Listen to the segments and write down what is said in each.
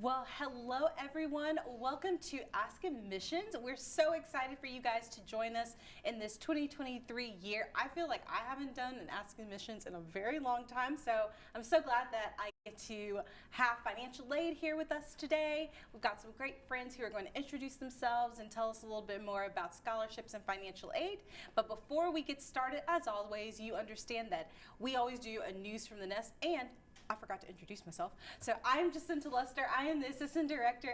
Well, hello everyone. Welcome to Ask Admissions. We're so excited for you guys to join us in this 2023 year. I feel like I haven't done an Ask Admissions in a very long time, so I'm so glad that I get to have financial aid here with us today. We've got some great friends who are going to introduce themselves and tell us a little bit more about scholarships and financial aid. But before we get started, as always, you understand that we always do a news from the nest, and I forgot to introduce myself. So I'm Jacinta Lester. I am the Assistant Director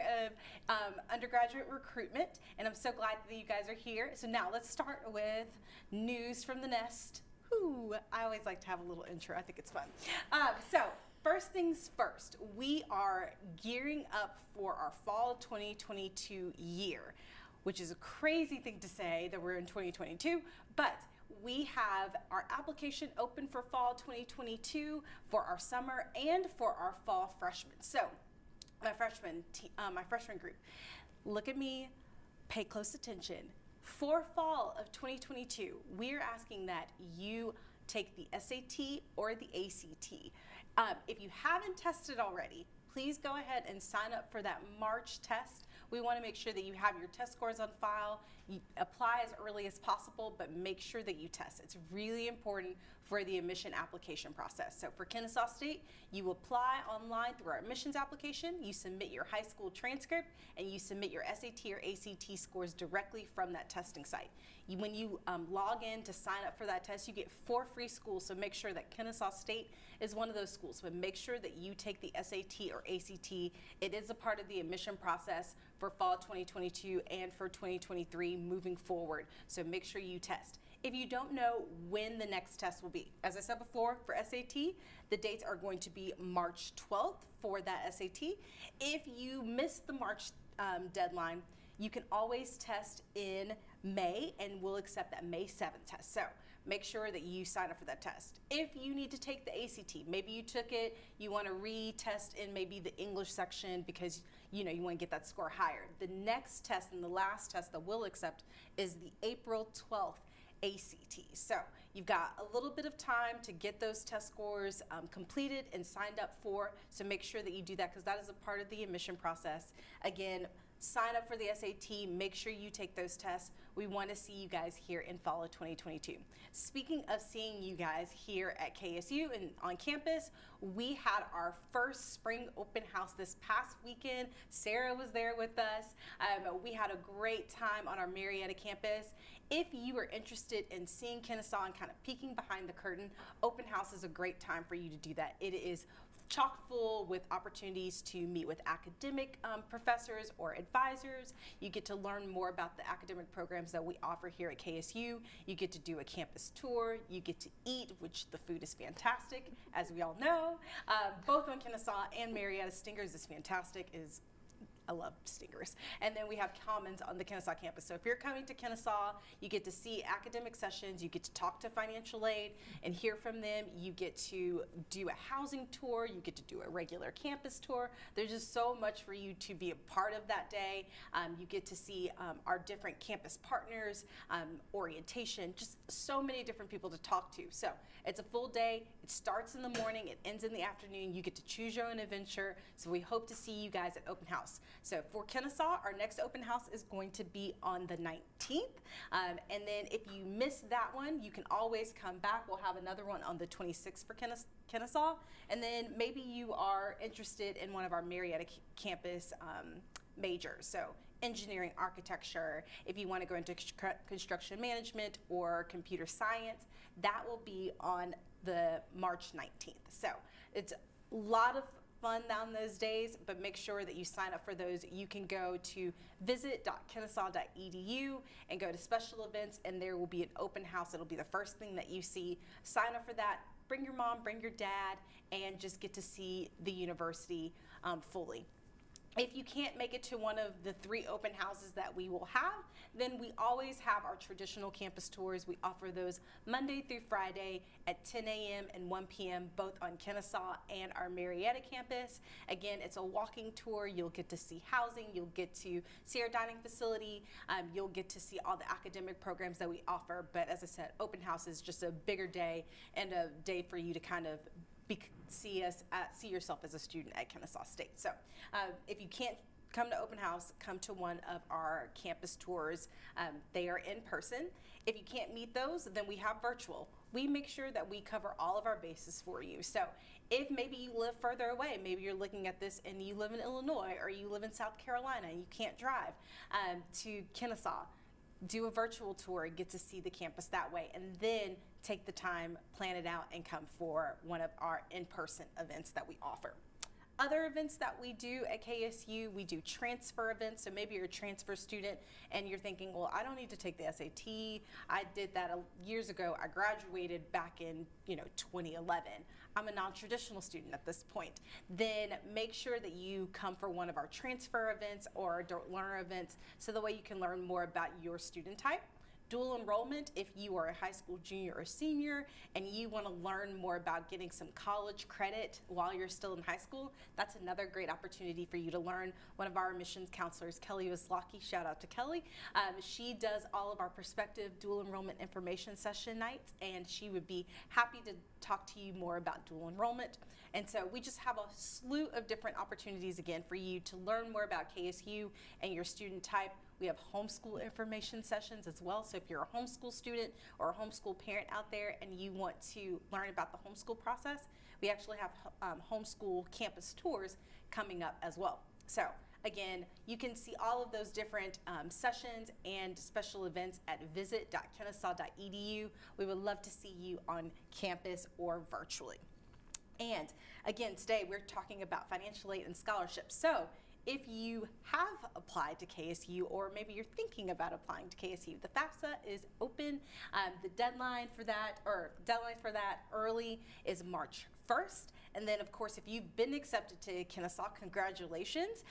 of Undergraduate Recruitment, and I'm so glad that you guys are here. So now let's start with news from the nest. Ooh, I always like to have a little intro. I think it's fun. So first things first, we are gearing up for our fall 2022 year, which is a crazy thing to say that we're in 2022, but we have our application open for fall 2022 for our summer and for our fall freshmen. So my freshman group, look at me, pay close attention. For fall of 2022, we're asking that you take the SAT or the ACT. If you haven't tested already, please go ahead and sign up for that March test. We want to make sure that you have your test scores on file. You apply as early as possible, but make sure that you test. It's really important for the admission application process. So for Kennesaw State, you apply online through our admissions application, you submit your high school transcript, and you submit your SAT or ACT scores directly from that testing site. When you log in to sign up for that test, you get 4 free schools, so make sure that Kennesaw State is one of those schools. But make sure that you take the SAT or ACT. It is a part of the admission process for fall 2022 and for 2023 moving forward. So make sure you test. If you don't know when the next test will be, as I said before, for SAT, the dates are going to be March 12th for that SAT. If you miss the March deadline, you can always test in May, and we'll accept that May 7th test. So make sure that you sign up for that test. If you need to take the ACT, maybe you took it, you want to retest in maybe the English section because you want to get that score higher. The next test and the last test that we'll accept is the April 12th ACT. So you've got a little bit of time to get those test scores completed and signed up for, so make sure that you do that because that is a part of the admission process. Again, sign up for the SAT, make sure you take those tests. We want to see you guys here in fall of 2022. Speaking of seeing you guys here at KSU and on campus, we had our first spring open house this past weekend. Sarah was there with us. We had a great time on our Marietta campus. If you are interested in seeing Kennesaw and kind of peeking behind the curtain, open house is a great time for you to do that. It is chock full with opportunities to meet with academic professors or advisors. You get to learn more about the academic programs that we offer here at KSU. You get to do a campus tour. You get to eat, which the food is fantastic, as we all know. Both on Kennesaw and Marietta, Stingers is fantastic. I love Stingers. And then we have Commons on the Kennesaw campus. So if you're coming to Kennesaw, you get to see academic sessions, you get to talk to financial aid and hear from them. You get to do a housing tour, you get to do a regular campus tour. There's just so much for you to be a part of that day. You get to see our different campus partners, orientation, just so many different people to talk to. So it's a full day. It starts in the morning, it ends in the afternoon. You get to choose your own adventure. So we hope to see you guys at open house. So for Kennesaw, our next open house is going to be on the 19th. And then if you miss that one, you can always come back. We'll have another one on the 26th for Kennesaw. And then maybe you are interested in one of our Marietta campus majors. So engineering, architecture, if you want to go into construction management or computer science, that will be on the March 19th. So it's a lot of fun on those days, but make sure that you sign up for those. You can go to visit.kennesaw.edu and go to special events, and there will be an open house. It'll be the first thing that you see. Sign up for that. Bring your mom, bring your dad, and just get to see the university fully. If you can't make it to one of the 3 open houses that we will have, then we always have our traditional campus tours. We offer those Monday through Friday at 10 a.m. and 1 p.m. both on Kennesaw and our Marietta campus. Again, it's a walking tour. You'll get to see housing. You'll get to see our dining facility. You'll get to see all the academic programs that we offer. But as I said, open house is just a bigger day and a day for you to kind of see yourself as a student at Kennesaw State. So if you can't come to open house, come to one of our campus tours. They are in person. If you can't meet those, then we have virtual. We make sure that we cover all of our bases for you. So if maybe you live further away, maybe you're looking at this and you live in Illinois or you live in South Carolina and you can't drive to Kennesaw, do a virtual tour, get to see the campus that way, and then take the time, plan it out, and come for one of our in-person events that we offer. Other events that we do at KSU, we do transfer events. So maybe you're a transfer student and you're thinking, well, I don't need to take the SAT. I did that years ago. I graduated back in 2011. I'm a non-traditional student at this point. Then make sure that you come for one of our transfer events or adult learner events so the way you can learn more about your student type. Dual enrollment, if you are a high school junior or senior and you want to learn more about getting some college credit while you're still in high school, that's another great opportunity for you to learn. One of our admissions counselors, Kelly Waslocki, shout out to Kelly, she does all of our prospective dual enrollment information session nights, and she would be happy to talk to you more about dual enrollment. And so we just have a slew of different opportunities again for you to learn more about KSU and your student type. We have homeschool information sessions as well. So if you're a homeschool student or a homeschool parent out there and you want to learn about the homeschool process, we actually have homeschool campus tours coming up as well. So again, you can see all of those different sessions and special events at visit.kennesaw.edu. We would love to see you on campus or virtually. And again, today we're talking about financial aid and scholarships. So if you have applied to KSU or maybe you're thinking about applying to KSU, the FAFSA is open. The deadline for that early is March 1st. And then, of course, if you've been accepted to Kennesaw, congratulations.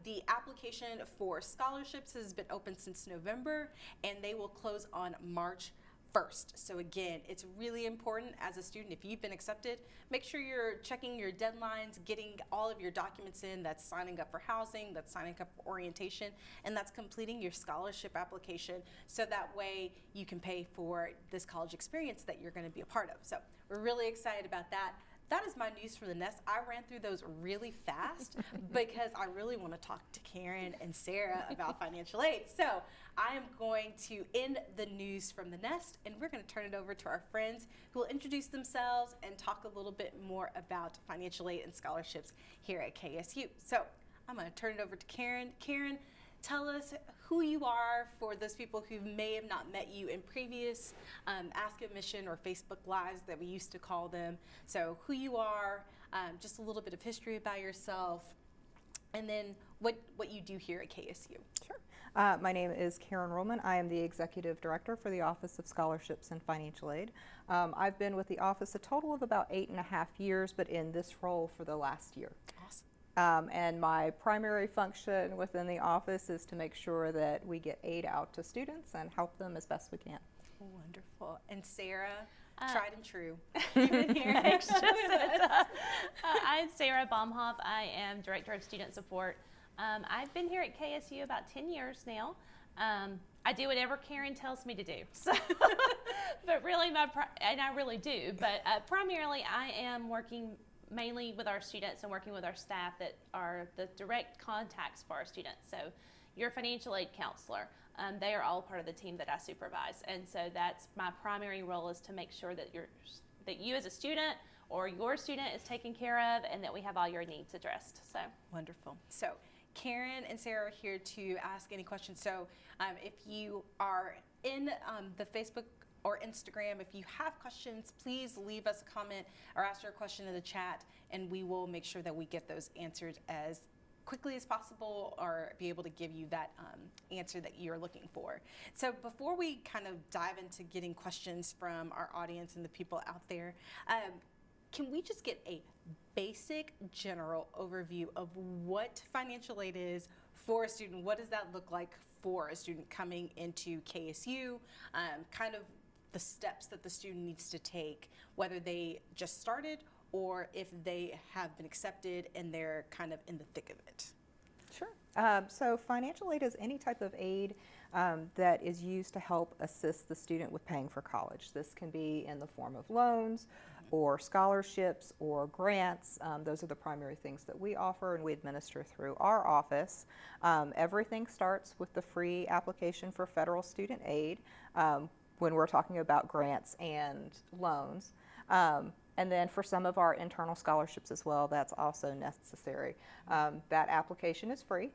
The application for scholarships has been open since November, and they will close on March 1st. So again, it's really important as a student, if you've been accepted, make sure you're checking your deadlines, getting all of your documents in. That's signing up for housing, that's signing up for orientation, and that's completing your scholarship application so that way you can pay for this college experience that you're going to be a part of. So we're really excited about that. That is my news from the nest. I ran through those really fast because I really want to talk to Karen and Sarah about financial aid. So I am going to end the news from the nest, and we're going to turn it over to our friends who will introduce themselves and talk a little bit more about financial aid and scholarships here at KSU. So I'm going to turn it over to Karen. Karen, tell us who you are for those people who may have not met you in previous Ask Admission or Facebook Lives that we used to call them. So who you are, just a little bit of history about yourself, and then what you do here at KSU. Sure. My name is Karen Rollman. I am the Executive Director for the Office of Scholarships and Financial Aid. I've been with the office a total of about 8.5 years, but in this role for the last year. Awesome. And my primary function within the office is to make sure that we get aid out to students and help them as best we can. Wonderful. And Sarah, tried and true. You've been here. I'm Sarah Baumhoff. I am Director of Student Support. I've been here at KSU about 10 years now. I do whatever Karen tells me to do. So, but really, and I really do, but primarily I am working mainly with our students and working with our staff that are the direct contacts for our students. So your financial aid counselor, they are all part of the team that I supervise. And so that's my primary role, is to make sure that you as a student or your student is taken care of and that we have all your needs addressed. So wonderful. So Karen and Sarah are here to ask any questions. So if you are in the Facebook or Instagram, if you have questions, please leave us a comment or ask your question in the chat, and we will make sure that we get those answered as quickly as possible or be able to give you that answer that you're looking for. So before we kind of dive into getting questions from our audience and the people out there, can we just get a basic general overview of what financial aid is for a student? What does that look like for a student coming into KSU? Kind of the steps that the student needs to take, whether they just started or if they have been accepted and they're kind of in the thick of it. Sure. So financial aid is any type of aid that is used to help assist the student with paying for college. This can be in the form of loans, or scholarships or grants. Those are the primary things that we offer and we administer through our office. Everything starts with the free application for federal student aid when we're talking about grants and loans. And then for some of our internal scholarships as well, that's also necessary. That application is free.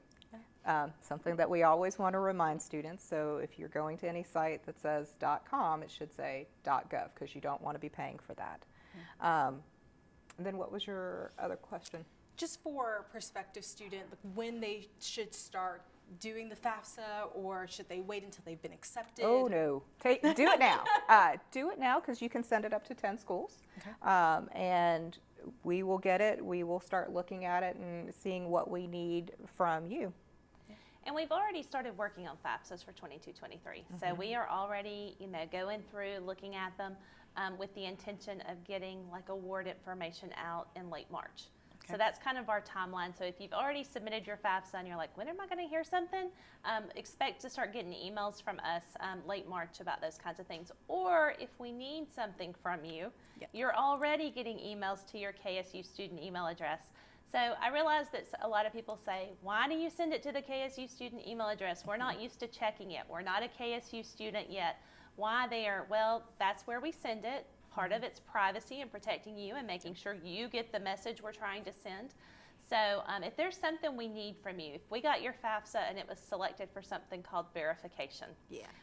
Something that we always want to remind students. So if you're going to any site that says .com, it should say .gov because you don't want to be paying for that. And then what was your other question? Just for a prospective student, when they should start doing the FAFSA, or should they wait until they've been accepted? Oh no, do it now. Do it now because you can send it up to 10 schools. Okay. And we will get it. We will start looking at it and seeing what we need from you. And we've already started working on FAFSAs for 22-23. So we are already, going through, looking at them with the intention of getting like award information out in late March. So that's kind of our timeline. So if you've already submitted your FAFSA and you're like, when am I going to hear something? Expect to start getting emails from us late March about those kinds of things. Or if we need something from you, you're already getting emails to your KSU student email address. So I realize that a lot of people say, why do you send it to the KSU student email address? We're not used to checking it. We're not a KSU student yet. Why there? Well, that's where we send it. Part of it's privacy and protecting you and making sure you get the message we're trying to send. So if there's something we need from you, if we got your FAFSA and it was selected for something called verification,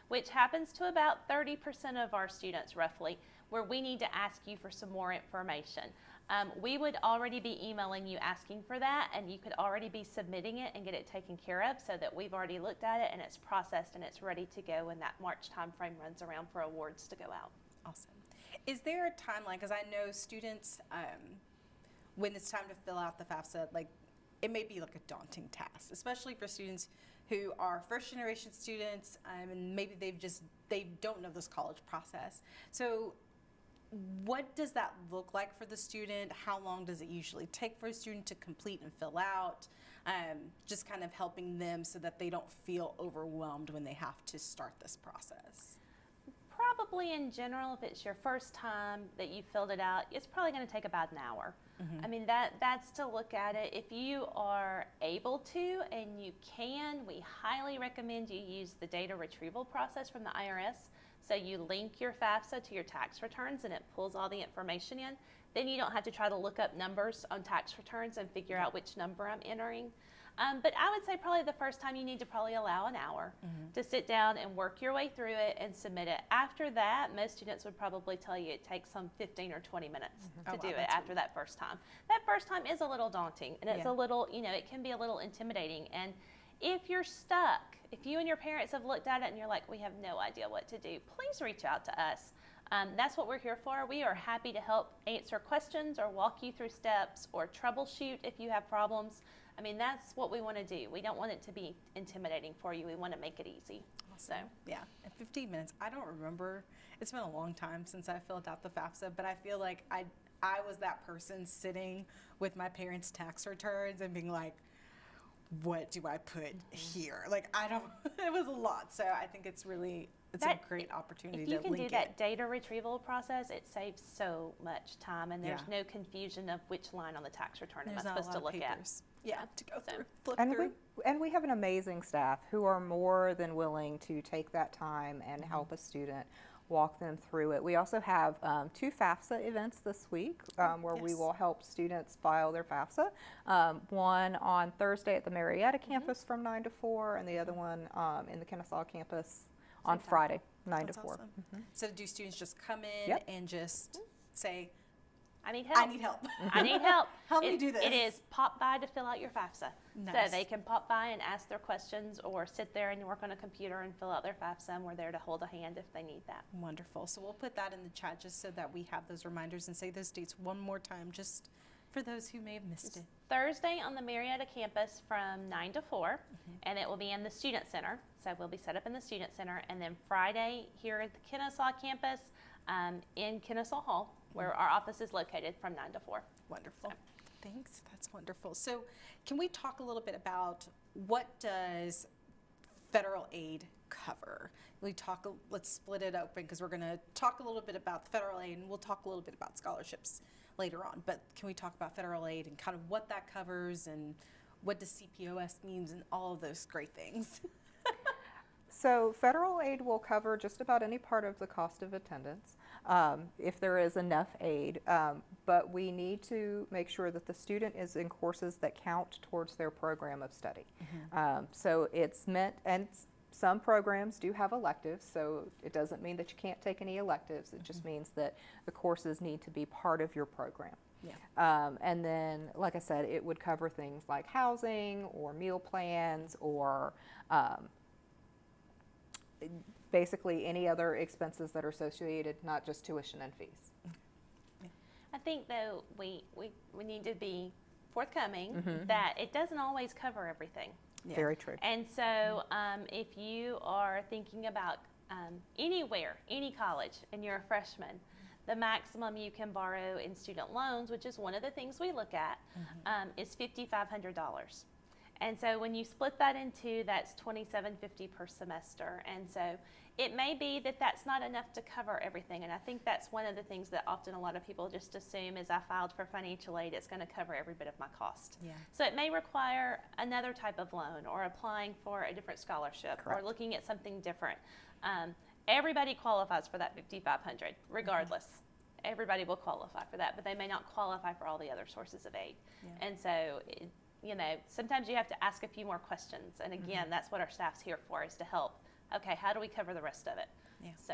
which happens to about 30% of our students roughly, where we need to ask you for some more information. We would already be emailing you asking for that, and you could already be submitting it and get it taken care of so that we've already looked at it and it's processed and it's ready to go when that March timeframe runs around for awards to go out. Awesome. Is there a timeline? Because I know students, when it's time to fill out the FAFSA, like it may be like a daunting task, especially for students who are first generation students and maybe they don't know this college process. So what does that look like for the student? How long does it usually take for a student to complete and fill out? Just kind of helping them so that they don't feel overwhelmed when they have to start this process. Probably in general, if it's your first time that you filled it out, it's probably going to take about an hour. I mean, that's to look at it. If you are able to and you can, we highly recommend you use the data retrieval process from the IRS. So you link your FAFSA to your tax returns and it pulls all the information in. Then you don't have to try to look up numbers on tax returns and figure out which number I'm entering. But I would say probably the first time you need to probably allow an hour to sit down and work your way through it and submit it. After that, most students would probably tell you it takes some 15 or 20 minutes to do it after that first time. That first time is a little daunting and it's a little, it can be a little intimidating. And if you're stuck, if you and your parents have looked at it and you're like, we have no idea what to do, please reach out to us. That's what we're here for. We are happy to help answer questions or walk you through steps or troubleshoot if you have problems. I mean, that's what we want to do. We don't want it to be intimidating for you. We want to make it easy. Awesome. So, yeah, in 15 minutes. I don't remember. It's been a long time since I filled out the FAFSA, but I feel like I was that person sitting with my parents' tax returns and being like, what do I put here? Like, it was a lot. So I think it's a great opportunity to link it. If you can do that data retrieval process, it saves so much time and there's no confusion of which line on the tax return am I supposed to look at. Yeah, to go through, flip through. And we have an amazing staff who are more than willing to take that time and help a student walk them through it. We also have 2 FAFSA events this week where we will help students file their FAFSA. One on Thursday at the Marietta campus from 9 to 4 and the other one in the Kennesaw campus on Friday, 9 to 4. Awesome. So do students just come in and just say, I need help. I need help. I need help. Help me do this. It is pop by to fill out your FAFSA. Nice. So they can pop by and ask their questions or sit there and work on a computer and fill out their FAFSA, and we're there to hold a hand if they need that. Wonderful. So we'll put that in the chat just so that we have those reminders and say those dates one more time just for those who may have missed it. Thursday on the Marietta campus from 9 to 4, and it will be in the Student Center. So we'll be set up in the Student Center. And then Friday here at the Kennesaw campus in Kennesaw Hall, where our office is located from 9 to 4. Wonderful. Thanks. That's wonderful. So can we talk a little bit about what does federal aid cover? Let's split it open because we're going to talk a little bit about the federal aid and we'll talk a little bit about scholarships later on. But can we talk about federal aid and kind of what that covers and what does CPOS means and all of those great things? So federal aid will cover just about any part of the cost of attendance, if there is enough aid, but we need to make sure that the student is in courses that count towards their program of study. So it's meant, and some programs do have electives, so it doesn't mean that you can't take any electives. It just means that the courses need to be part of your program. Yeah. And then, like I said, it would cover things like housing or meal plans or basically any other expenses that are associated, not just tuition and fees. I think, though, we need to be forthcoming that it doesn't always cover everything. Yeah. Very true. And so if you are thinking about anywhere, any college, and you're a freshman, the maximum you can borrow in student loans, which is one of the things we look at, is $5,500. And so when you split that in two, that's $2,750 per semester. And so it may be that that's not enough to cover everything. And I think that's one of the things that often a lot of people just assume is I filed for financial aid, it's going to cover every bit of my cost. Yeah. So it may require another type of loan or applying for a different scholarship Correct. or looking at something different. Everybody qualifies for that $5,500 regardless. Everybody will qualify for that, but they may not qualify for all the other sources of aid. Yeah. And so sometimes you have to ask a few more questions. And again, that's what our staff's here for, is to help. Okay, how do we cover the rest of it? Yeah. So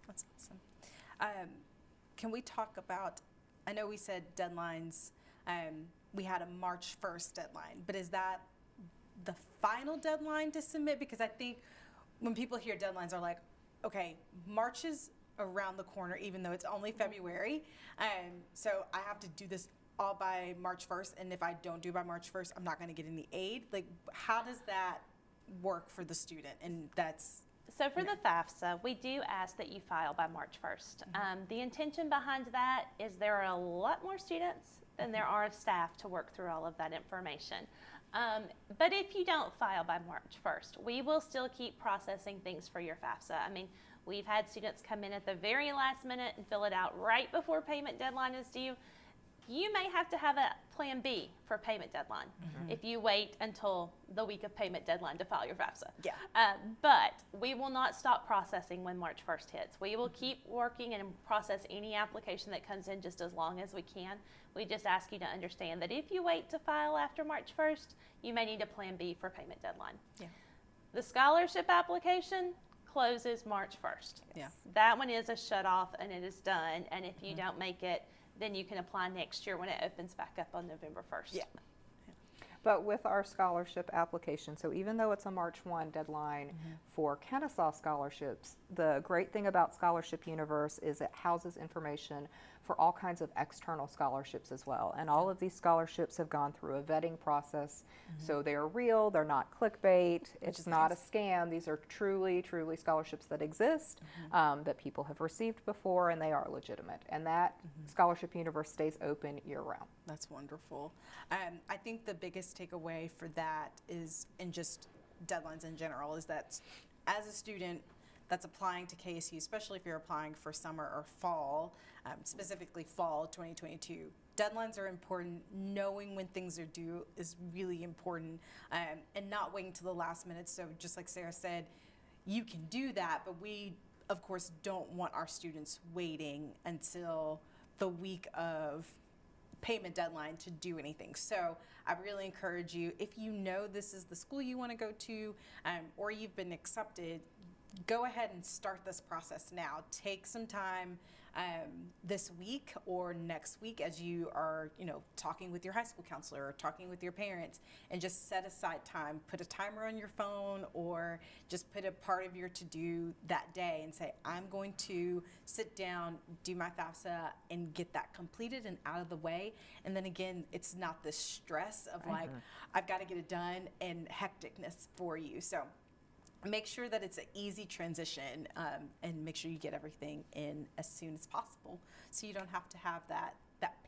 That's awesome. Can we talk about, I know we said deadlines, we had a March 1st deadline, but is that the final deadline to submit? Because I think when people hear deadlines are like, okay, March is around the corner, even though it's only February. So I have to do this all by March 1st, and if I don't do by March 1st, I'm not going to get any aid. Like, how does that work for the student? And that's So for the FAFSA, we do ask that you file by March 1st. The intention behind that is there are a lot more students than there are staff to work through all of that information. But if you don't file by March 1st, we will still keep processing things for your FAFSA. I mean, we've had students come in at the very last minute and fill it out right before payment deadline is due. You may have to have a plan B for payment deadline if you wait until the week of payment deadline to file your FAFSA. Yeah. But we will not stop processing when March 1st hits. We will keep working and process any application that comes in just as long as we can. We just ask you to understand that if you wait to file after March 1st, you may need a plan B for payment deadline. Yeah. The scholarship application closes March 1st. Yeah. That one is a shut off and it is done. And if you don't make it, then you can apply next year when it opens back up on November 1st. Yeah. But with our scholarship application, so even though it's a March 1 deadline for Kennesaw scholarships, the great thing about Scholarship Universe is it houses information for all kinds of external scholarships as well. And all of these scholarships have gone through a vetting process. So they're real, they're not clickbait, it's not a scam. These are truly, truly scholarships that exist, that people have received before, and they are legitimate. And that Scholarship Universe stays open year round. That's wonderful. I think the biggest takeaway for that is, in just deadlines in general, is that as a student that's applying to KSU, especially if you're applying for summer or fall, specifically fall 2022, deadlines are important. Knowing when things are due is really important, and not waiting to the last minute. So just like Sarah said, you can do that, but we, of course, don't want our students waiting until the week of payment deadline to do anything. So I really encourage you, if you know this is the school you want to go to, or you've been accepted, go ahead and start this process now. Take some time this week or next week as you are, talking with your high school counselor or talking with your parents, and just set aside time. Put a timer on your phone, or just put a part of your to-do that day and say, I'm going to sit down, do my FAFSA, and get that completed and out of the way. And then again, it's not the stress of like, I've got to get it done and hecticness for you. So make sure that it's an easy transition, and make sure you get everything in as soon as possible so you don't have to have that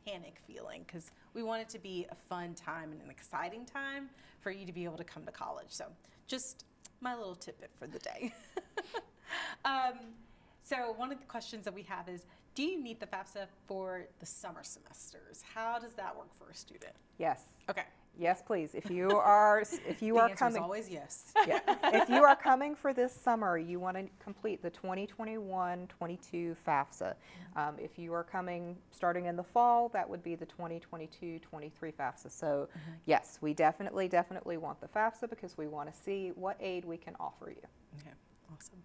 panic feeling, because we want it to be a fun time and an exciting time for you to be able to come to college. So just my little tidbit for the day. So one of the questions that we have is, do you need the FAFSA for the summer semesters? How does that work for a student? Yes. Okay. Yes, please. If you are The answer is coming, always yes. yeah. If you are coming for this summer, you want to complete the 2021-22 FAFSA. If you are coming starting in the fall, that would be the 2022-23 FAFSA. So yes, we definitely want the FAFSA because we want to see what aid we can offer you. Okay, awesome.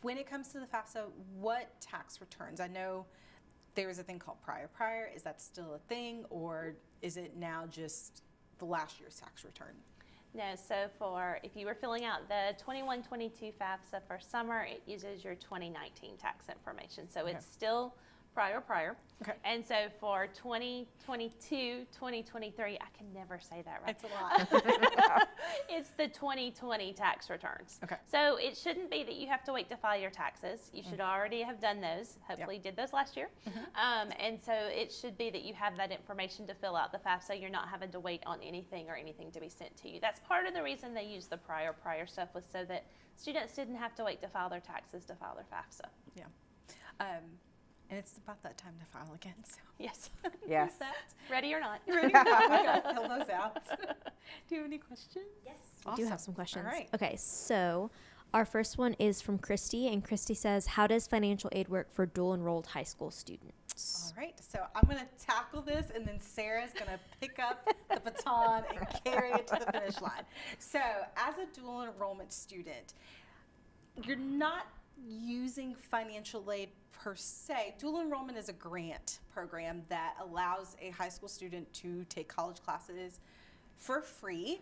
When it comes to the FAFSA, what tax returns? I know there is a thing called prior. Is that still a thing, or is it now just the last year's tax return? No, so if you were filling out the 21-22 FAFSA for summer, it uses your 2019 tax information. So it's still prior. Okay. And so for 2022, 2023, I can never say that right. It's a lot. It's the 2020 tax returns. Okay. So it shouldn't be that you have to wait to file your taxes. You should already have done those. Hopefully you did those last year. And so it should be that you have that information to fill out the FAFSA. You're not having to wait on anything to be sent to you. That's part of the reason they use the prior stuff, was so that students didn't have to wait to file their taxes to file their FAFSA. Yeah. And it's about that time to file again. So Yes. Yes. Ready or not. ready? We gotta fill those out. Do you have any questions? Yes, Awesome. we do have some questions. All right. Okay, so our first one is from Christy, and Christy says, how does financial aid work for dual enrolled high school students? All right, so I'm going to tackle this, and then Sarah's going to pick up the baton and carry it to the finish line. So as a dual enrollment student, you're not using financial aid per se. Dual enrollment is a grant program that allows a high school student to take college classes for free.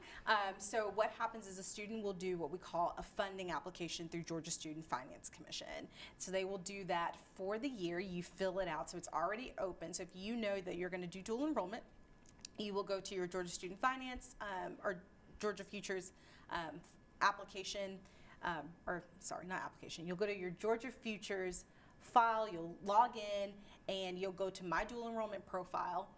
So what happens is a student will do what we call a funding application through Georgia Student Finance Commission. So they will do that for the year. You fill it out, so it's already open. So if you know that you're going to do dual enrollment, you will go to your Georgia Student Finance or Georgia Futures application, not application. You'll go to your Georgia Futures file, you'll log in, and you'll go to My Dual Enrollment Profile.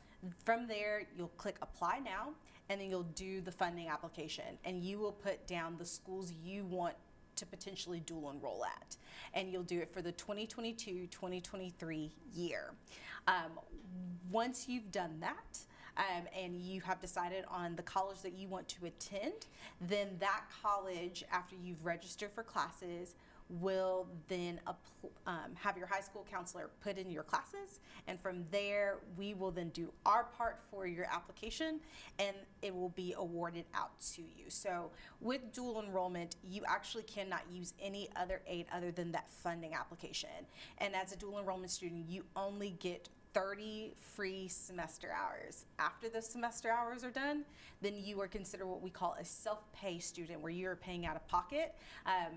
From there, you'll click Apply Now, and then you'll do the funding application, and you will put down the schools you want to potentially dual enroll at, and you'll do it for the 2022-2023 year. Once you've done that, and you have decided on the college that you want to attend, then that college, after you've registered for classes, will then have your high school counselor put in your classes, and from there we will then do our part for your application, and it will be awarded out to you. So with dual enrollment, you actually cannot use any other aid other than that funding application, and as a dual enrollment student, you only get 30 free semester hours. After the semester hours are done, then you are considered what we call a self-pay student, where you're paying out of pocket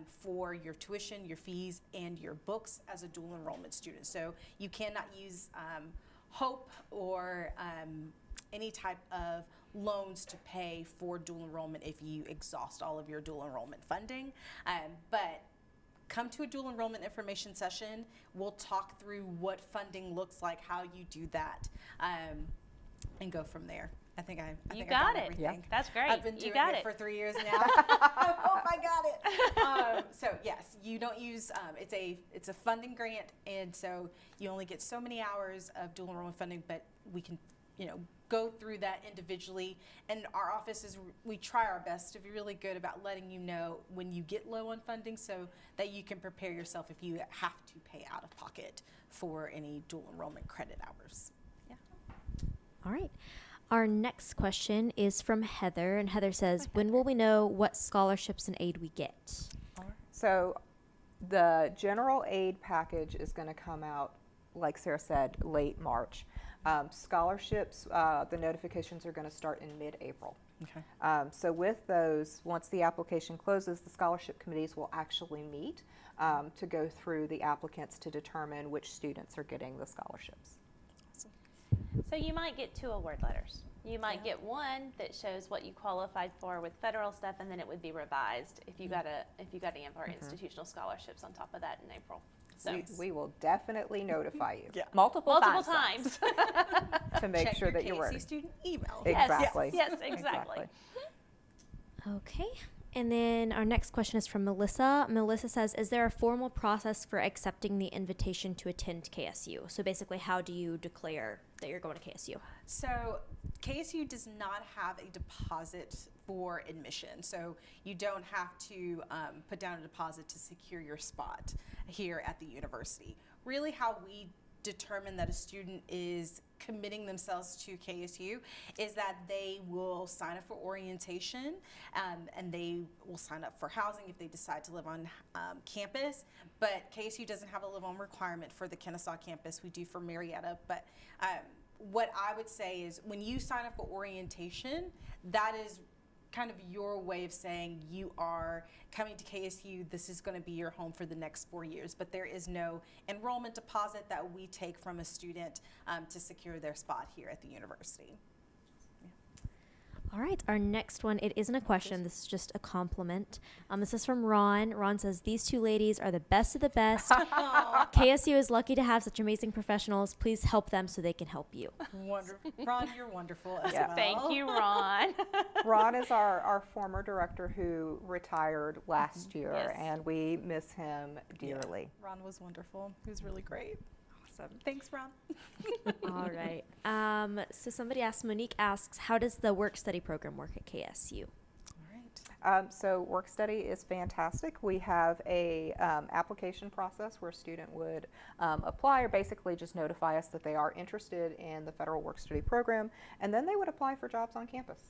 for your tuition, your fees, and your books as a dual enrollment student. So you cannot use HOPE or any type of loans to pay for dual enrollment if you exhaust all of your dual enrollment funding. But come to a dual enrollment information session. We'll talk through what funding looks like, how you do that, and go from there. I think I got it. everything. Yeah. That's great. I've been doing it for 3 years now. I hope I got it. So yes, you don't use, it's a funding grant, and so you only get so many hours of dual enrollment funding, but we can, go through that individually. And our office we try our best to be really good about letting you know when you get low on funding, so that you can prepare yourself if you have to pay out of pocket for any dual enrollment credit hours. Yeah. All right. Our next question is from Heather, and Heather says, when will we know what scholarships and aid we get? So the general aid package is going to come out, like Sarah said, late March. Scholarships, the notifications are going to start in mid-April. Okay. So with those, once the application closes, the scholarship committees will actually meet to go through the applicants to determine which students are getting the scholarships. So you might get 2 award letters. You might get one that shows what you qualified for with federal stuff, and then it would be revised if you got AMP or institutional scholarships on top of that in April. So We will definitely notify you. Yeah. Multiple times. to make Check sure your that you're KSC ready. student email. Exactly. Yes, exactly. Okay. And then our next question is from Melissa. Melissa says, is there a formal process for accepting the invitation to attend KSU? So basically, how do you declare that you're going to KSU? So KSU does not have a deposit for admission. So you don't have to put down a deposit to secure your spot here at the university. Really how we determine that a student is committing themselves to KSU is that they will sign up for orientation and they will sign up for housing if they decide to live on campus. But KSU doesn't have a live-on requirement for the Kennesaw campus. We do for Marietta. But what I would say is when you sign up for orientation, that is kind of your way of saying you are coming to KSU, this is going to be your home for the next 4 years, but there is no enrollment deposit that we take from a student to secure their spot here at the university. All right, our next one, it isn't a question, this is just a compliment. This is from Ron. Ron says, these two ladies are the best of the best. KSU is lucky to have such amazing professionals. Please help them so they can help you. Wonderful. Ron, you're wonderful as Yeah. well. Thank you, Ron. Ron is our former director who retired last year, Yes. and we miss him Yeah. dearly. Ron was wonderful. He was really great. Awesome. Thanks, Ron. All right. So somebody asked, Monique asks, how does the work study program work at KSU? All right. So work study is fantastic. We have a application process where a student would apply or basically just notify us that they are interested in the federal work study program, and then they would apply for jobs on campus.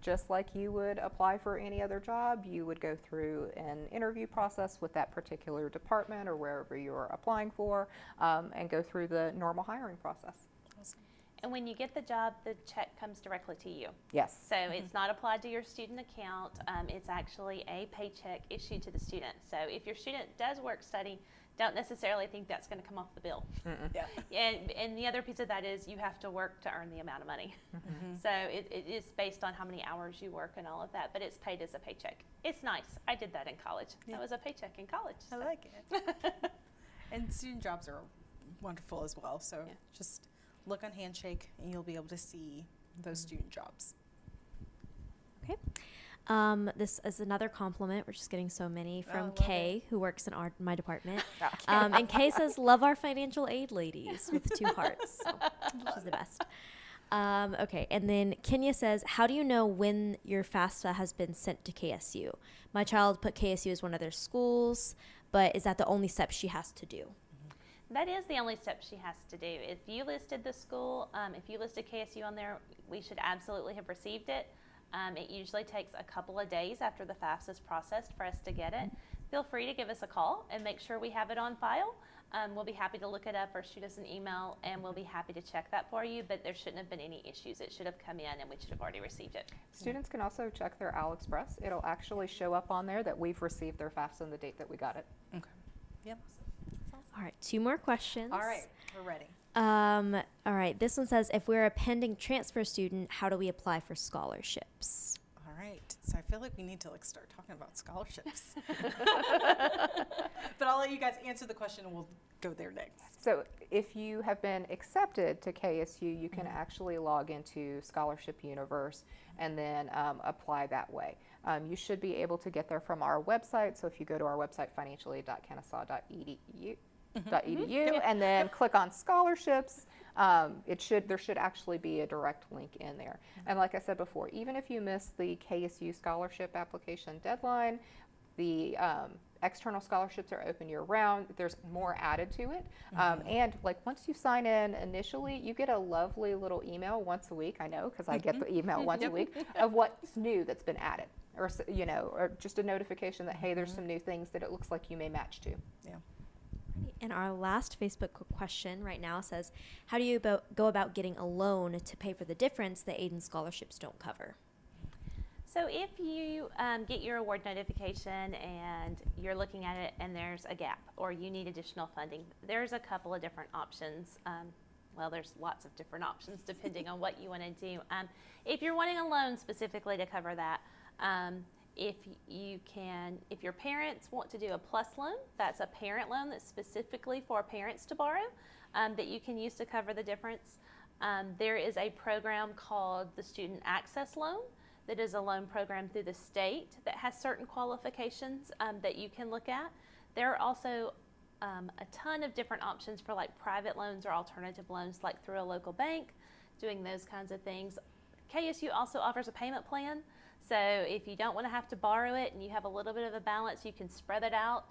Just like you would apply for any other job, you would go through an interview process with that particular department or wherever you're applying for, and go through the normal hiring process. Awesome. And when you get the job, the check comes directly to you. Yes. So it's not applied to your student account. It's actually a paycheck issued to the student. So if your student does work study, don't necessarily think that's going to come off the bill. Yeah. And the other piece of that is you have to work to earn the amount of money. So it is based on how many hours you work and all of that, but it's paid as a paycheck. It's nice. I did that in college. Yeah. That was a paycheck in college. I so. like it. And student jobs are wonderful as well. So Yeah. just look on Handshake and you'll be able to see those student jobs. Okay. This is another compliment. We're just getting so many I from love Kay, who works in my department. And Kay says, love our financial aid ladies with 2 hearts. So she's the best. Okay. And then Kenya says, how do you know when your FAFSA has been sent to KSU? My child put KSU as one of their schools, but is that the only step she has to do? That is the only step she has to do. If you listed the school, if you listed KSU on there, we should absolutely have received it. It usually takes a couple of days after the FAFSA is processed for us to get it. Feel free to give us a call and make sure we have it on file. We'll be happy to look it up or shoot us an email, and we'll be happy to check that for you, but there shouldn't have been any issues. It should have come in and we should have already received it. Students can also check their AlExpress. It'll actually show up on there that we've received their FAFSA and the date that we got it. Okay. Yep. All right. 2 more questions. All right. We're ready. All right. This one says, if we're a pending transfer student, how do we apply for scholarships? All right. So I feel like we need to start talking about scholarships. But I'll let you guys answer the question and we'll go there next. So if you have been accepted to KSU, you can actually log into Scholarship Universe and then apply that way. You should be able to get there from our website. So if you go to our website, financialaid.kennesaw.edu, and then click on scholarships, there should actually be a direct link in there. And like I said before, even if you miss the KSU scholarship application deadline, the external scholarships are open year-round. There's more added to it. And like once you sign in initially, you get a lovely little email once a week. I know because I get the email once a week of what's new that's been added, or or just a notification that hey, there's some new things that it looks like you may match to. Yeah. And our last Facebook question right now says, how do you go about getting a loan to pay for the difference that aid and scholarships don't cover? So if you get your award notification and you're looking at it and there's a gap or you need additional funding, there's a couple of different options. Well, there's lots of different options depending on what you want to do. If you're wanting a loan specifically to cover that, if your parents want to do a PLUS loan, that's a parent loan that's specifically for parents to borrow that you can use to cover the difference. There is a program called the Student Access Loan that is a loan program through the state that has certain qualifications that you can look at. There are also a ton of different options for like private loans or alternative loans, like through a local bank, doing those kinds of things. KSU also offers a payment plan. So if you don't want to have to borrow it and you have a little bit of a balance, you can spread it out.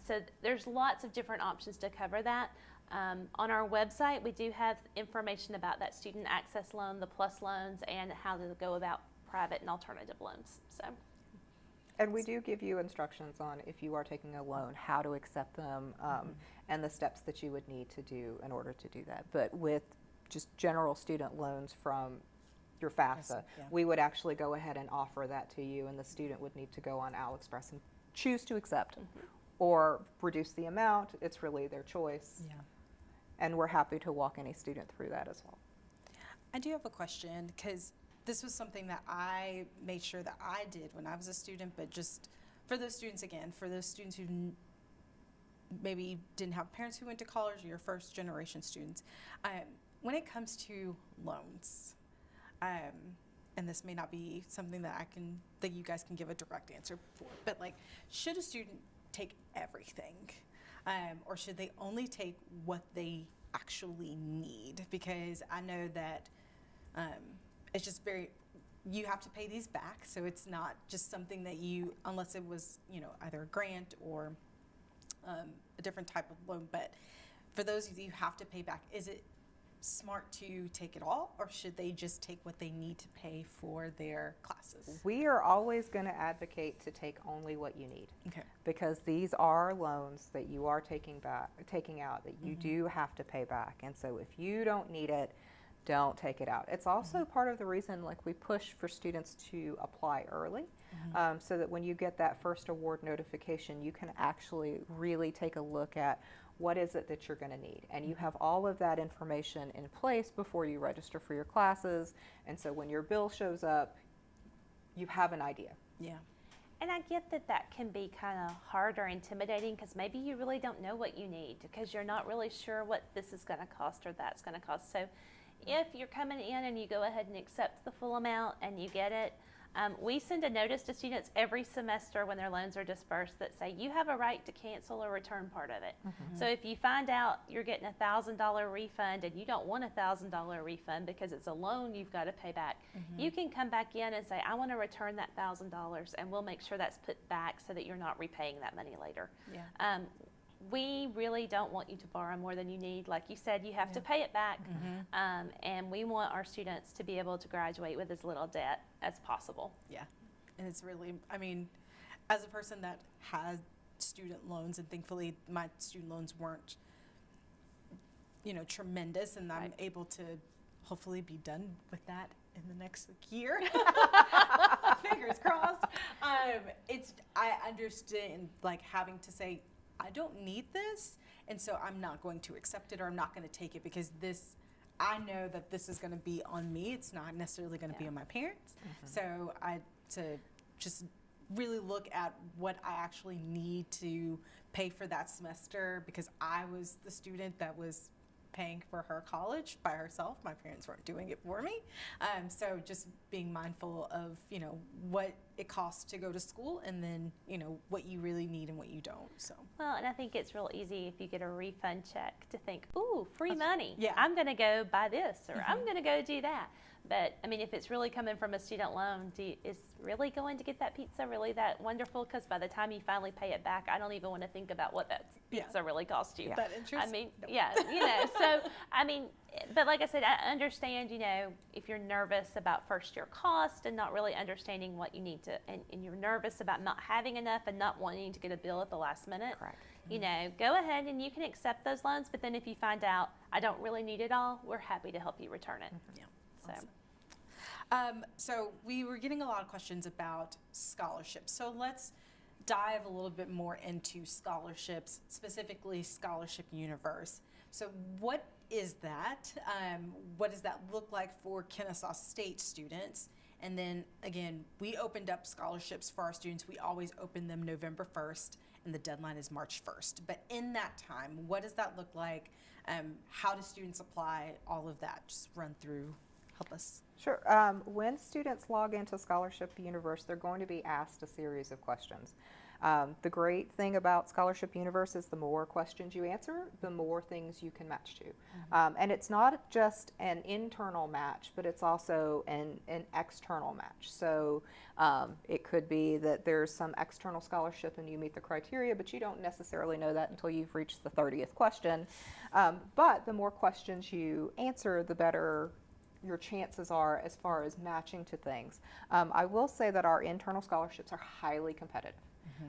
So there's lots of different options to cover that. On our website, we do have information about that student access loan, the PLUS loans, and how to go about private and alternative loans. So. And we do give you instructions on, if you are taking a loan, how to accept them, and the steps that you would need to do in order to do that. But with just general student loans from your FAFSA, we would actually go ahead and offer that to you, and the student would need to go on AliExpress and choose to accept or reduce the amount. It's really their choice. Yeah. And we're happy to walk any student through that as well. I do have a question, because this was something that I made sure that I did when I was a student, but just for those students, again, for those students who maybe didn't have parents who went to college, or your first generation students, when it comes to loans, and this may not be something that that you guys can give a direct answer for, but like, should a student take everything, or should they only take what they actually need? Because I know that it's just you have to pay these back, so it's not just something that unless it was, either a grant or a different type of loan, but for those of you who have to pay back, is it smart to take it all, or should they just take what they need to pay for their classes? We are always going to advocate to take only what you need. Okay. Because these are loans that you are taking out that you do have to pay back. And so if you don't need it, don't take it out. It's also part of the reason, like, we push for students to apply early, so that when you get that first award notification, you can actually really take a look at what is it that you're going to need. And you have all of that information in place before you register for your classes. And so when your bill shows up, you have an idea. Yeah. And I get that that can be kind of hard or intimidating, because maybe you really don't know what you need, because you're not really sure what this is going to cost or that's going to cost. So if you're coming in and you go ahead and accept the full amount and you get it, we send a notice to students every semester when their loans are dispersed that say you have a right to cancel or return part of it. So if you find out you're getting a $1,000 refund and you don't want a $1,000 refund because it's a loan you've got to pay back, you can come back in and say, I want to return that $1,000, and we'll make sure that's put back so that you're not repaying that money later. Yeah. We really don't want you to borrow more than you need. Like you said, you have to pay it back, and we want our students to be able to graduate with as little debt as possible. Yeah, and it's really, I mean, as a person that has student loans, and thankfully my student loans weren't, tremendous, and I'm able to hopefully be done with that in the next year. Fingers crossed. I understand, like, having to say, I don't need this, and so I'm not going to accept it, or I'm not going to take it, because I know that this is going to be on me. It's not necessarily going to be on my parents. So to just really look at what I actually need to pay for that semester, because I was the student that was paying for her college by herself. My parents weren't doing it for me. So just being mindful of, what it costs to go to school, and then, what you really need and what you don't. So. Well, and I think it's real easy if you get a refund check to think, ooh, free money. Yeah. I'm going to go buy this, or I'm going to go do that. But, I mean, if it's really coming from a student loan, is really going to get that pizza really that wonderful? Because by the time you finally pay it back, I don't even want to think about what that pizza really cost you. That interest? I mean, No. so, I mean, but like I said, I understand, if you're nervous about first year cost and not really understanding what you need to, and you're nervous about not having enough and not wanting to get a bill at the last minute. Correct. Go ahead and you can accept those loans, but then if you find out I don't really need it all, we're happy to help you return it. Yeah. So. Awesome. So we were getting a lot of questions about scholarships. So let's dive a little bit more into scholarships, specifically Scholarship Universe. So what is that? What does that look like for Kennesaw State students? And then again, we opened up scholarships for our students. We always open them November 1st, and the deadline is March 1st. But in that time, what does that look like? How do students apply? All of that. Just run through help us. Sure. When students log into Scholarship Universe, they're going to be asked a series of questions. The great thing about Scholarship Universe is the more questions you answer, the more things you can match to. And it's not just an internal match, but it's also an external match. So it could be that there's some external scholarship and you meet the criteria, but you don't necessarily know that until you've reached the 30th question. But the more questions you answer, the better your chances are as far as matching to things. I will say that our internal scholarships are highly competitive.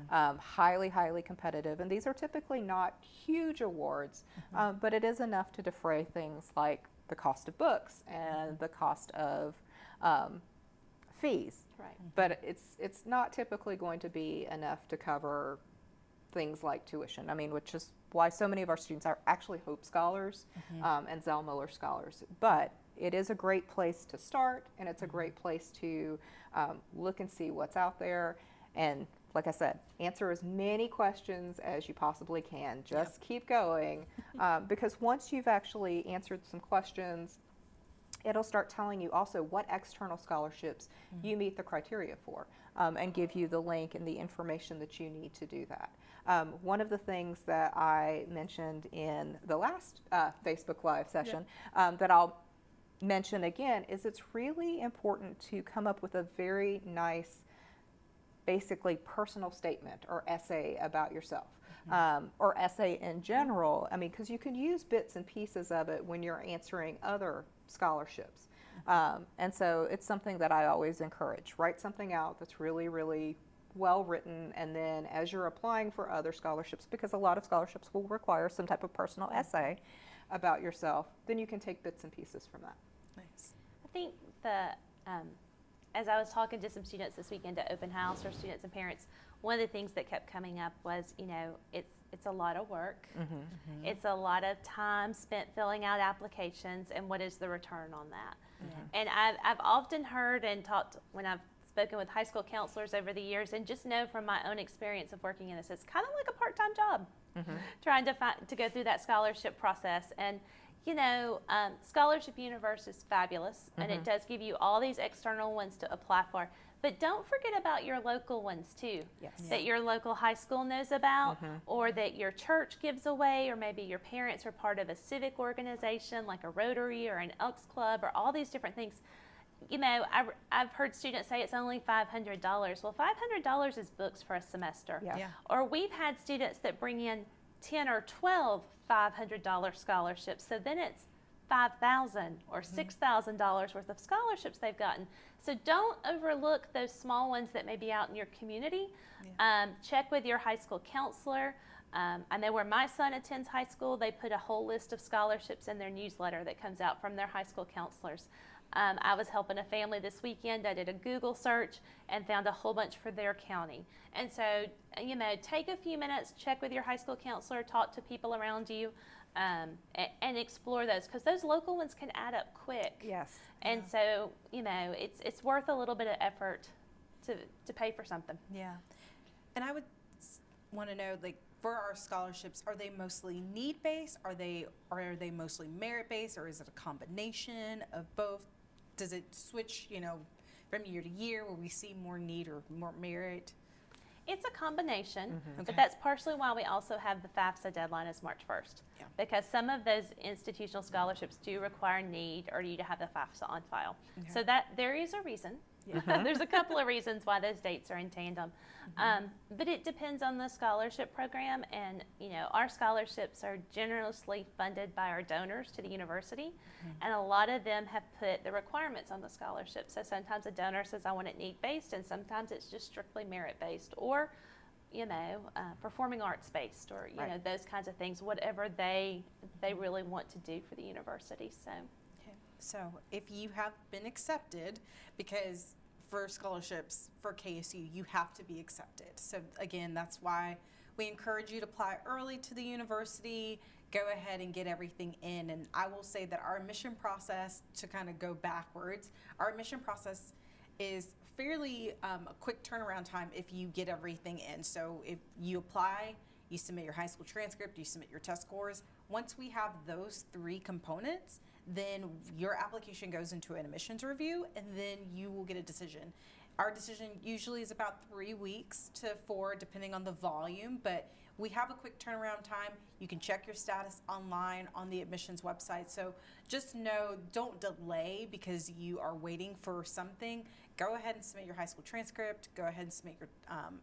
Highly competitive, and these are typically not huge awards, but it is enough to defray things like the cost of books and the cost of fees. Right. But it's not typically going to be enough to cover things like tuition. I mean, which is why so many of our students are actually Hope Scholars and Zell Miller Scholars. But it is a great place to start, and it's a great place to look and see what's out there. And like I said, answer as many questions as you possibly can. Just keep going, because once you've actually answered some questions, it'll start telling you also what external scholarships you meet the criteria for, and give you the link and the information that you need to do that. One of the things that I mentioned in the last Facebook Live session that I'll mention again is it's really important to come up with a very nice, basically personal statement or essay about yourself, or essay in general. I mean, because you can use bits and pieces of it when you're answering other scholarships. And so it's something that I always encourage. Write something out that's really, really well written, and then as you're applying for other scholarships, because a lot of scholarships will require some type of personal essay about yourself, then you can take bits and pieces from that. Nice. I think as I was talking to some students this weekend at open house, or students and parents, one of the things that kept coming up was, it's a lot of work. It's a lot of time spent filling out applications, and what is the return on that? And I've often heard and talked when I've spoken with high school counselors over the years, and just know from my own experience of working in this, it's kind of like a part-time job, trying to go through that scholarship process. And Scholarship Universe is fabulous, and it does give you all these external ones to apply for. But don't forget about your local ones too, that your local high school knows about, or that your church gives away, or maybe your parents are part of a civic organization like a Rotary or an Elks Club, or all these different things. I've heard students say it's only $500. Well, $500 is books for a semester. Or we've had students that bring in 10 or 12 $500 scholarships. So then it's $5,000 or $6,000 worth of scholarships they've gotten. So don't overlook those small ones that may be out in your community. Check with your high school counselor. I know where my son attends high school, they put a whole list of scholarships in their newsletter that comes out from their high school counselors. I was helping a family this weekend. I did a Google search and found a whole bunch for their county. And so, take a few minutes, check with your high school counselor, talk to people around you, and explore those, because those local ones can add up quick. Yes. And so, it's worth a little bit of effort to pay for something. Yeah. And I would want to know, like, for our scholarships, are they mostly need-based? Are they mostly merit-based, or is it a combination of both? Does it switch, from year to year, where we see more need or more merit? It's a combination, Okay. but that's partially why we also have the FAFSA deadline is March 1st. Because some of those institutional scholarships do require need or you to have the FAFSA on file. Okay. So that there is a reason. There's a couple of reasons why those dates are in tandem. But it depends on the scholarship program, and our scholarships are generously funded by our donors to the university, and a lot of them have put the requirements on the scholarship. So sometimes a donor says, I want it need-based, and sometimes it's just strictly merit-based, or performing arts based, or those kinds of things, whatever they really want to do for the university. So if you have been accepted, because for scholarships for KSU, you have to be accepted. So again, that's why we encourage you to apply early to the university, go ahead and get everything in. And I will say that our admission process, to kind of go backwards, our admission process is fairly a quick turnaround time if you get everything in. So if you apply, you submit your high school transcript, you submit your test scores. Once we have those three components, then your application goes into an admissions review, and then you will get a decision. Our decision usually is about 3 weeks to 4, depending on the volume, but we have a quick turnaround time. You can check your status online on the admissions website. So just know, don't delay because you are waiting for something. Go ahead and submit your high school transcript. Go ahead and submit your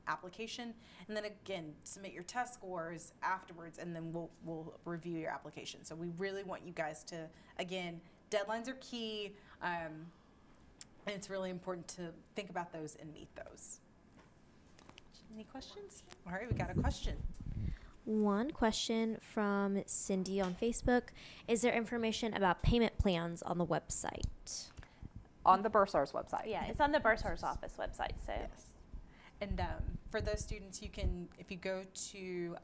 application. And then again, submit your test scores afterwards, and then we'll review your application. So we really want you guys to, again, deadlines are key. And it's really important to think about those and meet those. Any questions? All right, we got a question. One question from Cindy on Facebook. Is there information about payment plans on the website? On the Bursar's website. Yeah, it's on the Bursar's office website. So Yes. And for those students, you can, if you go to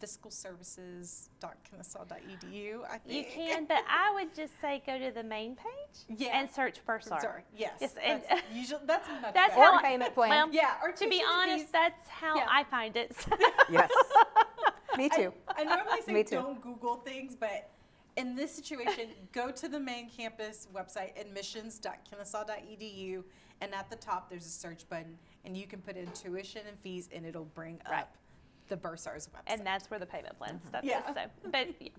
fiscalservices.kennesaw.edu, I think. you can, but I would just say go to the main page Yeah. and search Bursar. Sorry, yes. Yes, and- That's usually, that's much That's better. how Or payment plan. Well, Yeah, or to be tuition honest, fees. that's how Yeah. I find it. Yes. Me too. I normally say Me too. don't Google things, but in this situation, go to the main campus website, admissions.kennesaw.edu, and at the top there's a search button, and you can put in tuition and fees, and it'll bring Right. up the Bursar's website. And that's where the payment plan stuff Yeah. is. So, but yeah.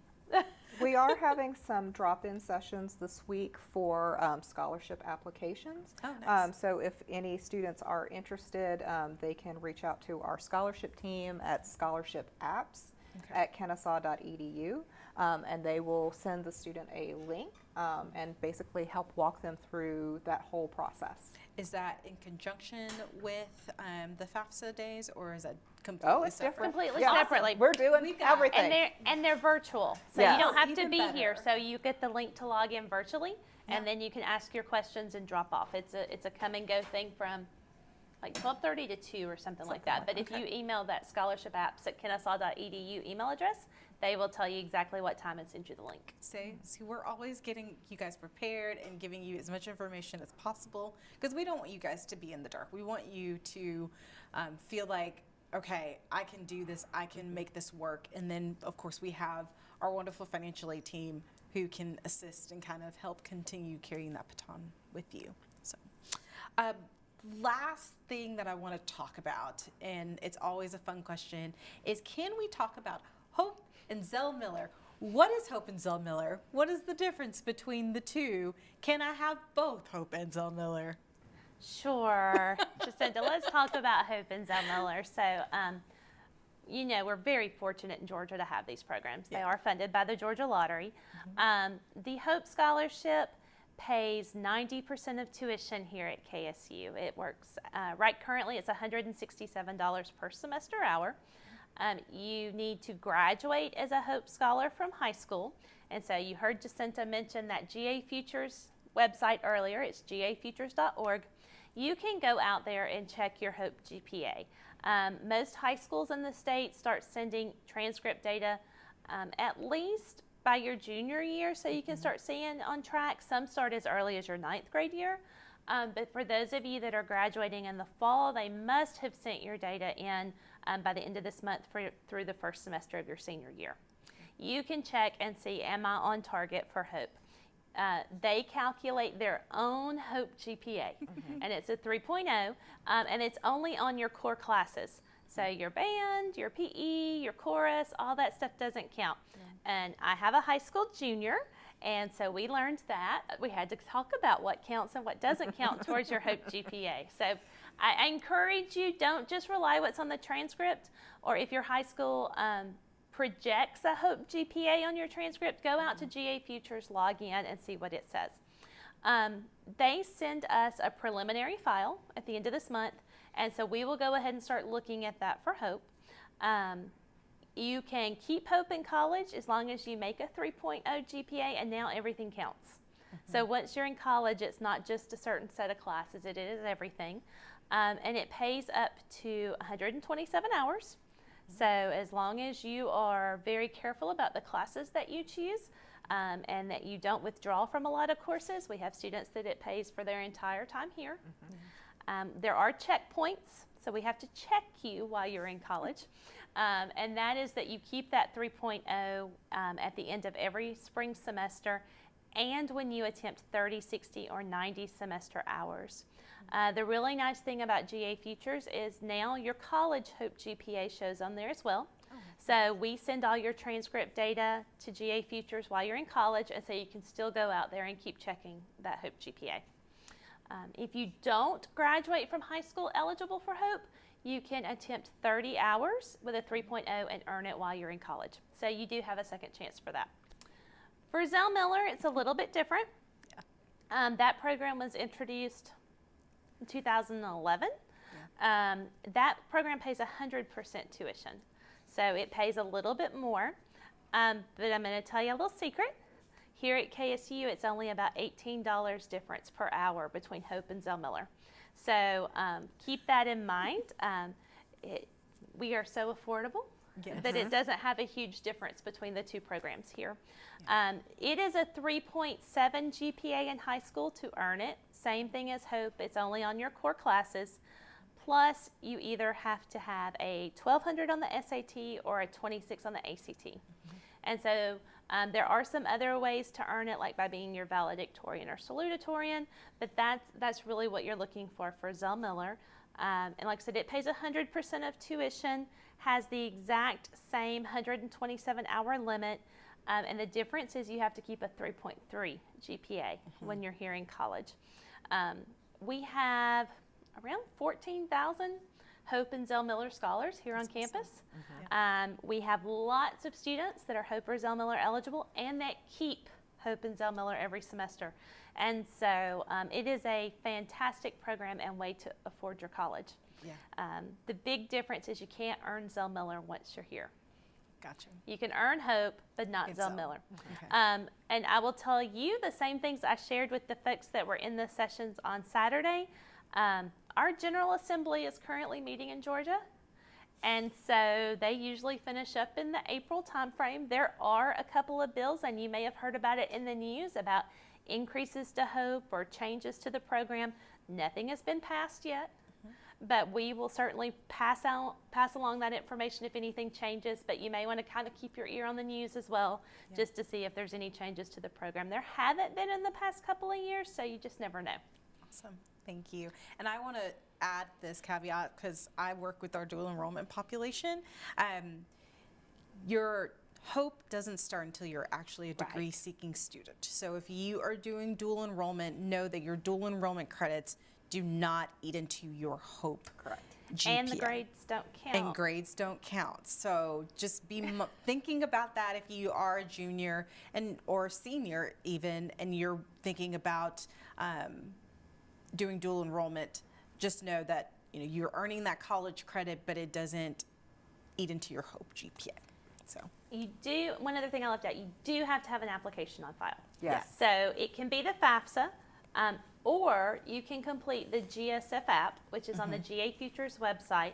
We are having some drop-in sessions this week for scholarship applications. Oh, nice. So if any students are interested, they can reach out to our scholarship team at scholarshipapps@kennesaw.edu, and they will send the student a link and basically help walk them through that whole process. Is that in conjunction with the FAFSA days, or is that completely Oh, it's separate? different. Completely Yeah. separately. We're doing We've got- everything. And they're virtual, so Yes. you don't have to Even be here. better. So you get the link to log in virtually, and Yeah. then you can ask your questions and drop off. It's a come and go thing from like 12:30 to 2 or something like that. But if you email that scholarshipapps@kennesaw.edu email address, they will tell you exactly what time and send you the link. See, we're always getting you guys prepared and giving you as much information as possible, because we don't want you guys to be in the dark. We want you to feel like, okay, I can do this, I can make this work. And then, of course, we have our wonderful financial aid team who can assist and kind of help continue carrying that baton with you. So, last thing that I want to talk about, and it's always a fun question, is can we talk about Hope and Zell Miller? What is Hope and Zell Miller? What is the difference between the two? Can I have both Hope and Zell Miller? Sure. Jacinda, let's talk about Hope and Zell Miller. So, we're very fortunate in Georgia to have these programs. They Yeah. are funded by the Georgia Lottery. The Hope Scholarship pays 90% of tuition here at KSU. It works, currently it's $167 per semester hour. You need to graduate as a Hope Scholar from high school. And so you heard Jacinta mention that GA Futures website earlier. It's gafutures.org. You can go out there and check your Hope GPA. Most high schools in the state start sending transcript data at least by your junior year, so you can start seeing on track. Some start as early as your 9th grade year. But for those of you that are graduating in the fall, they must have sent your data in by the end of this month through the first semester of your senior year. You can check and see, am I on target for Hope? They calculate their own Hope GPA, and it's a 3.0, and it's only on your core classes. So your band, your PE, your chorus, all that stuff doesn't count. And I have a high school junior, and so we learned that. We had to talk about what counts and what doesn't count towards your Hope GPA. So I encourage you, don't just rely what's on the transcript, or if your high school projects a Hope GPA on your transcript, go out to GA Futures, log in, and see what it says. They send us a preliminary file at the end of this month, and so we will go ahead and start looking at that for Hope. You can keep Hope in college as long as you make a 3.0 GPA, and now everything counts. So once you're in college, it's not just a certain set of classes, it is everything. And it pays up to 127 hours. So as long as you are very careful about the classes that you choose, and that you don't withdraw from a lot of courses, we have students that it pays for their entire time here. There are checkpoints, so we have to check you while you're in college. And that is that you keep that 3.0 at the end of every spring semester and when you attempt 30, 60, or 90 semester hours. The really nice thing about GA Futures is now your college Hope GPA shows on there as well. So we send all your transcript data to GA Futures while you're in college, and so you can still go out there and keep checking that Hope GPA. If you don't graduate from high school eligible for Hope, you can attempt 30 hours with a 3.0 and earn it while you're in college. So you do have a second chance for that. For Zell Miller, it's a little bit different. That program was introduced in 2011. That program pays 100% tuition. So it pays a little bit more, but I'm going to tell you a little secret. Here at KSU, it's only about $18 difference per hour between Hope and Zell Miller. So keep that in mind. We are so affordable that it doesn't have a huge difference between the two programs here. It is a 3.7 GPA in high school to earn it. Same thing as Hope. It's only on your core classes. Plus, you either have to have a 1200 on the SAT or a 26 on the ACT. And so there are some other ways to earn it, like by being your valedictorian or salutatorian, but that's really what you're looking for Zell Miller. And like I said, it pays 100% of tuition, has the exact same 127-hour limit, and the difference is you have to keep a 3.3 GPA when you're here in college. We have around 14,000 Hope and Zell Miller scholars here on campus. We have lots of students that are Hope or Zell Miller eligible and that keep Hope and Zell Miller every semester. And so it is a fantastic program and way to afford your college. The big difference is you can't earn Zell Miller once you're here. Gotcha. You can earn Hope, but not Zell Miller. And I will tell you the same things I shared with the folks that were in the sessions on Saturday. Our General Assembly is currently meeting in Georgia, and so they usually finish up in the April timeframe. There are a couple of bills, and you may have heard about it in the news, about increases to Hope or changes to the program. Nothing has been passed yet, but we will certainly pass along that information if anything changes, but you may want to kind of keep your ear on the news as well, just to see if there's any changes to the program. There haven't been in the past couple of years, so you just never know. Awesome. Thank you. And I want to add this caveat because I work with our dual enrollment population. Your Hope doesn't start until you're actually a degree-seeking student. So if you are doing dual enrollment, know that your dual enrollment credits do not eat into your Hope GPA. And the grades don't count. And grades don't count. So just be thinking about that if you are a junior or senior even, and you're thinking about doing dual enrollment. Just know that you're earning that college credit, but it doesn't eat into your Hope GPA. So you do. One other thing I left out: you do have to have an application on file. Yes. So it can be the FAFSA, or you can complete the GSF app, which is on the GA Futures website,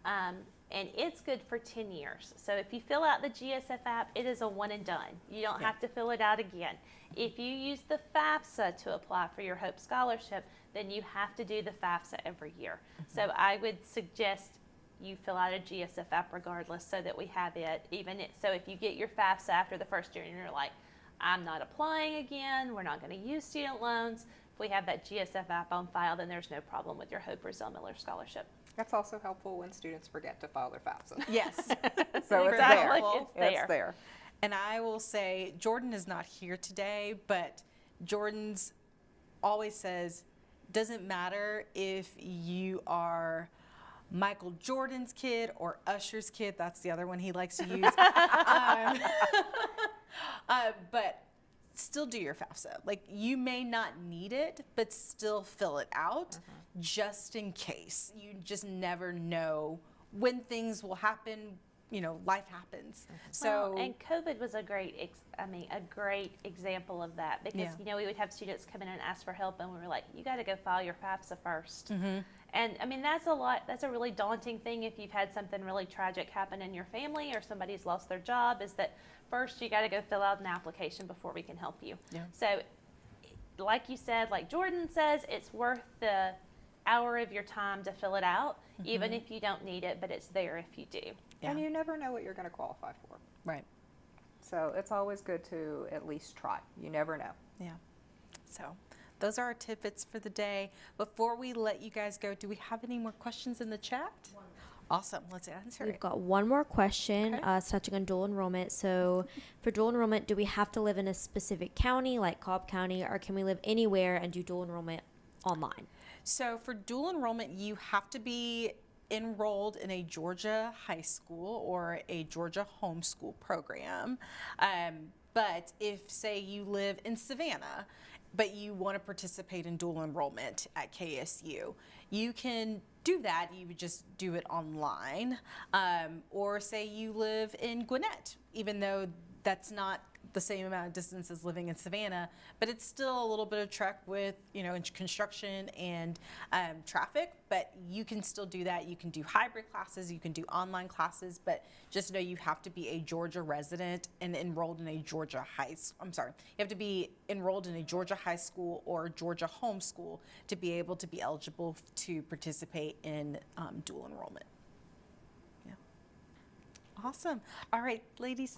and it's good for 10 years. So if you fill out the GSF app, it is a one and done. You don't have to fill it out again. If you use the FAFSA to apply for your Hope Scholarship, then you have to do the FAFSA every year. So I would suggest you fill out a GSF app regardless, so that we have it. So if you get your FAFSA after the first year and you're like, I'm not applying again, we're not going to use student loans, if we have that GSF app on file, then there's no problem with your Hope or Zell Miller scholarship. That's also helpful when students forget to file their FAFSA. yes. So it's Exactly. there. It's there. And I will say, Jordan is not here today, but Jordan's always says, doesn't matter if you are Michael Jordan's kid or Usher's kid. That's the other one he likes to use. But still do your FAFSA. Like, you may not need it, but still fill it out just in case. You just never know when things will happen. Life happens. So and COVID was a great example of that, because we would have students come in and ask for help, and we were like, you got to go file your FAFSA first. And that's a really daunting thing if you've had something really tragic happen in your family or somebody's lost their job, is that first you got to go fill out an application before we can help you. So like you said, like Jordan says, it's worth the hour of your time to fill it out, even if you don't need it, but it's there if you do. And Yeah. you never know what you're going to qualify for. Right. So it's always good to at least try. You never know. Yeah. So those are our tidbits for the day. Before we let you guys go, do we have any more questions in the chat? Awesome. Let's answer We've it. got one more question. Okay. It's touching on dual enrollment. So, for dual enrollment, do we have to live in a specific county, like Cobb County, or can we live anywhere and do dual enrollment online? So for dual enrollment, you have to be enrolled in a Georgia high school or a Georgia homeschool program. But if, say, you live in Savannah, but you want to participate in dual enrollment at KSU, you can do that. You would just do it online. Or say you live in Gwinnett, even though that's not the same amount of distance as living in Savannah, but it's still a little bit of trek with, construction and traffic, but you can still do that. You can do hybrid classes, you can do online classes, but just know you have to be a Georgia resident and enrolled in a Georgia you have to be enrolled in a Georgia high school or Georgia homeschool to be able to be eligible to participate in dual enrollment. Yeah. Awesome. All right, ladies,